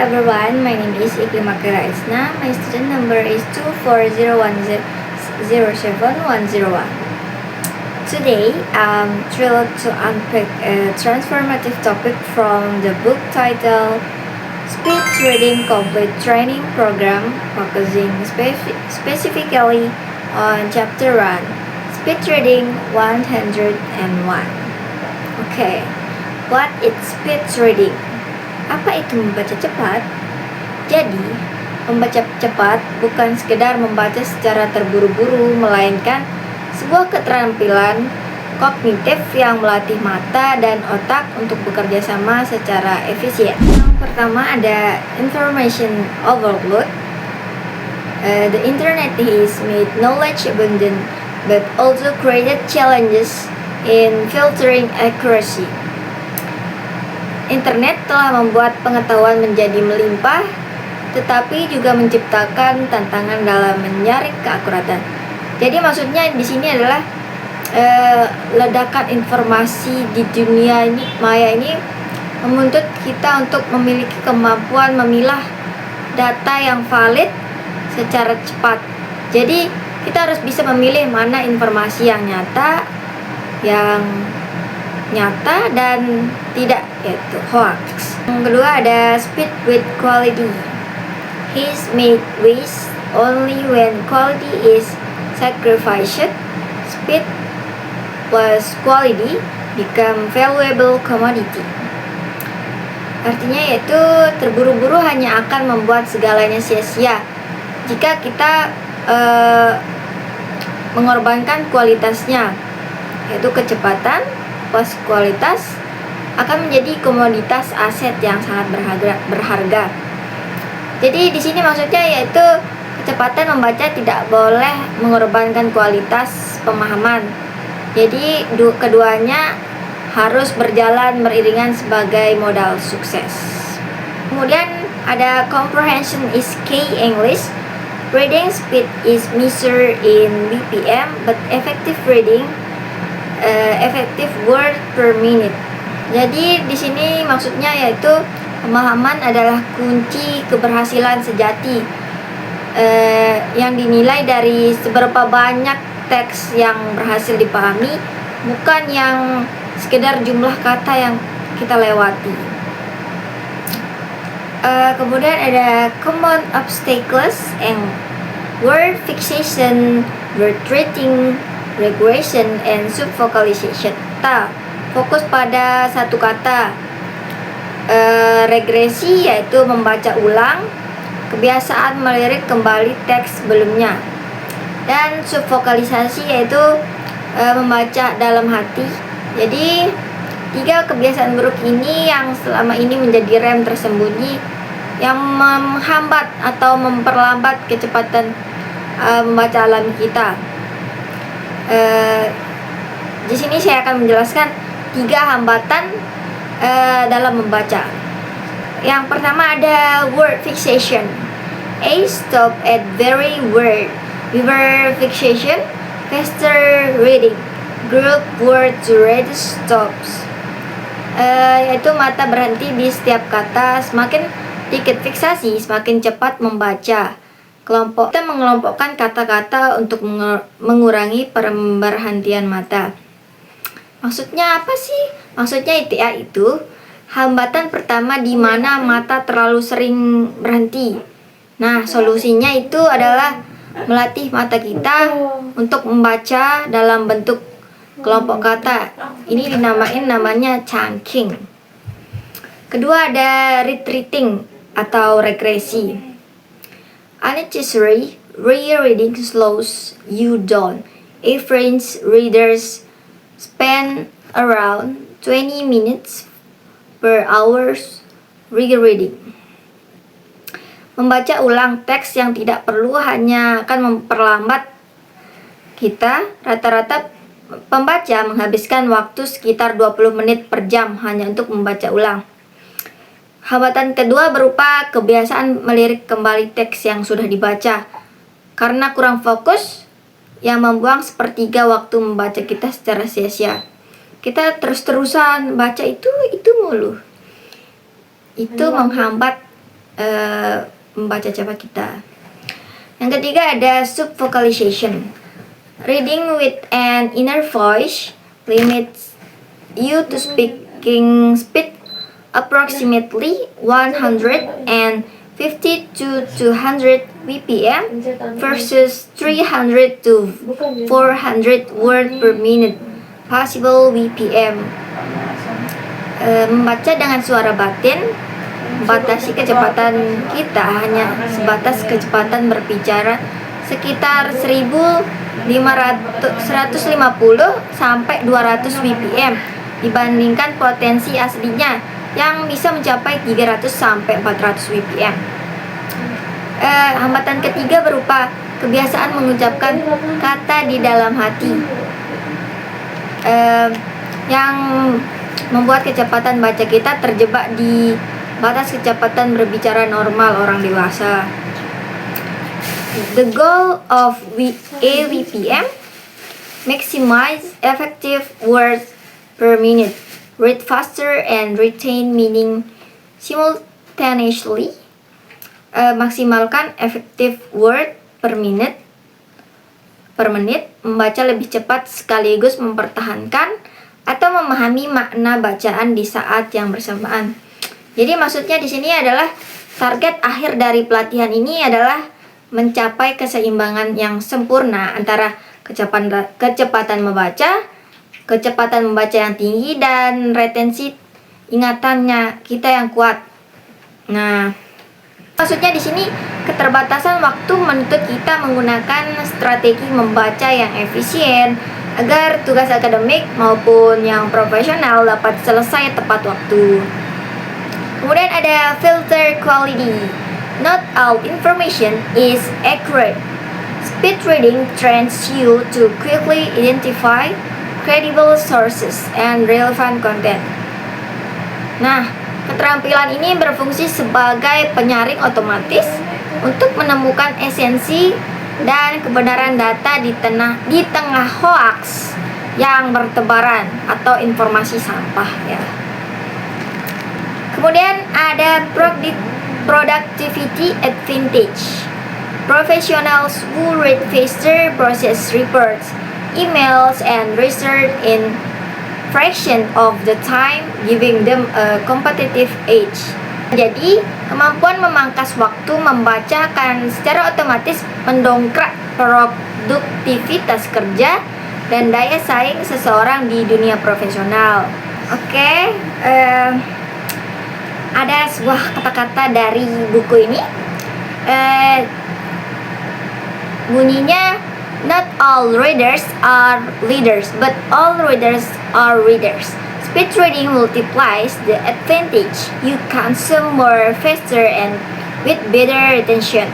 everyone, my name is Iklimah Karaisna. My student number is 24010071101. Today, I'm thrilled to unpack a transformative topic from the book titled Speed Reading Complete Training Program, focusing specifically on Chapter 1, Speed Reading 101. Okay, what is speed reading? Apa itu membaca cepat? Jadi, membaca cepat bukan sekedar membaca secara terburu-buru, melainkan sebuah keterampilan kognitif yang melatih mata dan otak untuk bekerja sama secara efisien. Yang pertama ada information overload. The internet has made knowledge abundant, but also created challenges in filtering accuracy. Internet telah membuat pengetahuan menjadi melimpah, tetapi juga menciptakan tantangan dalam menyaring keakuratan. Jadi maksudnya di sini adalah ledakan informasi di dunia ini, maya ini menuntut kita untuk memiliki kemampuan memilah data yang valid secara cepat. Jadi kita harus bisa memilih mana informasi yang nyata dan tidak, yaitu hoax. Yang kedua ada speed with quality. He's made waste only when quality is sacrificed. Speed plus quality become valuable commodity. Artinya yaitu terburu-buru hanya akan membuat segalanya sia-sia jika kita mengorbankan kualitasnya, yaitu kecepatan plus kualitas akan menjadi komoditas aset yang sangat berharga. Jadi di sini maksudnya yaitu kecepatan membaca tidak boleh mengorbankan kualitas pemahaman. Jadi keduanya harus berjalan beriringan sebagai modal sukses. Kemudian ada comprehension is key English. Reading speed is measured in BPM, but effective reading effective word per minute. Jadi di sini maksudnya yaitu pemahaman adalah kunci keberhasilan sejati, yang dinilai dari seberapa banyak teks yang berhasil dipahami, bukan yang sekedar jumlah kata yang kita lewati. Kemudian ada common obstacles and word fixation, word treating, regression, and subvocalization. Fokus pada satu kata. Regresi yaitu membaca ulang, kebiasaan melirik kembali teks sebelumnya, dan subvokalisasi yaitu membaca dalam hati. Jadi 3 kebiasaan buruk ini yang selama ini menjadi rem tersembunyi yang menghambat atau memperlambat kecepatan membaca alami kita. Di sini saya akan menjelaskan 3 hambatan dalam membaca. Yang pertama ada word fixation. A stop at very word. Word fixation, faster reading. Group word to read stops. Yaitu mata berhenti di setiap kata. Semakin dikit fiksasi, semakin cepat membaca. Kita mengelompokkan kata-kata untuk mengurangi pemberhentian mata. Maksudnya apa sih? Maksudnya itu hambatan pertama di mana mata terlalu sering berhenti. Nah, solusinya itu adalah melatih mata kita untuk membaca dalam bentuk kelompok kata. Ini namanya chunking. Kedua ada retreating atau regresi. Unnecessary rereading slows you down. Average readers spend around 20 minutes per hour rereading. Membaca ulang teks yang tidak perlu hanya akan memperlambat kita. Rata-rata pembaca menghabiskan waktu sekitar 20 menit per jam hanya untuk membaca ulang. Hambatan kedua berupa kebiasaan melirik kembali teks yang sudah dibaca. Karena kurang fokus, yang membuang sepertiga waktu membaca kita secara sia-sia. Kita terus-terusan baca itu mulu. Itu menghambat membaca cepat kita. Yang ketiga ada subvocalization. Reading with an inner voice limits you to speaking speed approximately 150 to 200 BPM versus 300 to 400 word per minute possible BPM. Membaca dengan suara batin membatasi kecepatan kita hanya sebatas kecepatan berbicara sekitar 150 sampai 200 BPM dibandingkan potensi aslinya yang bisa mencapai 300 sampai 400 BPM. Hambatan ketiga berupa kebiasaan mengucapkan kata di dalam hati yang membuat kecepatan baca kita terjebak di batas kecepatan berbicara normal orang dewasa. The goal of AVPM: maximize effective words per minute, read faster and retain meaning simultaneously. Maksimalkan effective word per menit, membaca lebih cepat sekaligus mempertahankan atau memahami makna bacaan di saat yang bersamaan. Jadi maksudnya di sini adalah target akhir dari pelatihan ini adalah mencapai keseimbangan yang sempurna antara kecepatan membaca yang tinggi dan retensi ingatannya kita yang kuat. Nah, maksudnya di sini keterbatasan waktu menuntut kita menggunakan strategi membaca yang efisien agar tugas akademik maupun yang profesional dapat selesai tepat waktu. Kemudian ada filter quality. Not all information is accurate. Speed reading trains you to quickly identify credible sources and relevant content. Nah, keterampilan ini berfungsi sebagai penyaring otomatis untuk menemukan esensi dan kebenaran data di tengah hoaks yang bertebaran atau informasi sampah ya. Kemudian ada productivity advantage. Professionals who read faster process reports, emails, and research in fraction of the time, giving them a competitive edge. Jadi, kemampuan memangkas waktu membaca akan secara otomatis mendongkrak produktivitas kerja dan daya saing seseorang di dunia profesional. Oke, ada sebuah kata-kata dari buku ini. Bunyinya, not all readers are leaders, but all readers are readers. Speed reading multiplies the advantage. You consume more faster and with better retention.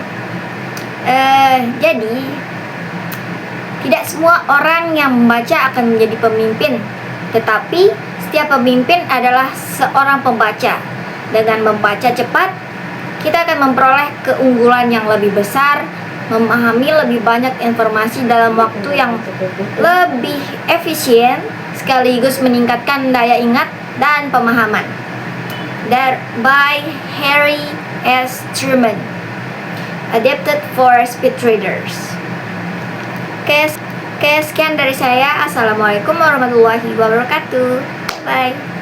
Jadi, tidak semua orang yang membaca akan menjadi pemimpin, tetapi setiap pemimpin adalah seorang pembaca. Dengan membaca cepat, kita akan memperoleh keunggulan yang lebih besar, memahami lebih banyak informasi dalam waktu yang lebih efisien, sekaligus meningkatkan daya ingat dan pemahaman. By Harry S. Truman, adapted for speed readers. Oke, sekian dari saya. Assalamualaikum warahmatullahi wabarakatuh. Bye.